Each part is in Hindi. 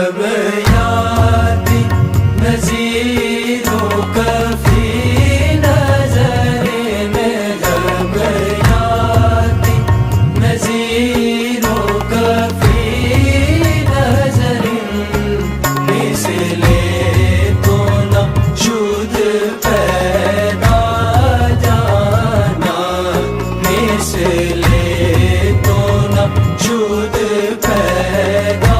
यादी नज़ीरो कफ़ी नज़रे में जब यादी नज़ीरो कफ़ी नज़रे मिसले तो न शुद पैदा जाना मिसले तो न शुद पैदा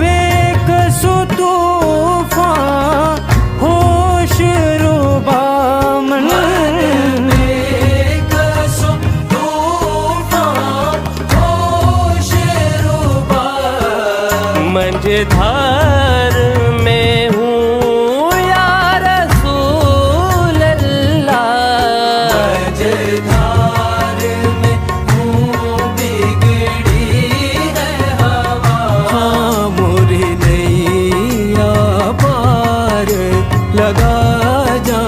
बेकस तूफान होश रुबा मन बेकस तूफान होश रुबा मंझधार में हूँ या रसूल अल्लाह मंझधार में हूँ बिगड़ी है हवा मोरी नैया पार लगा जा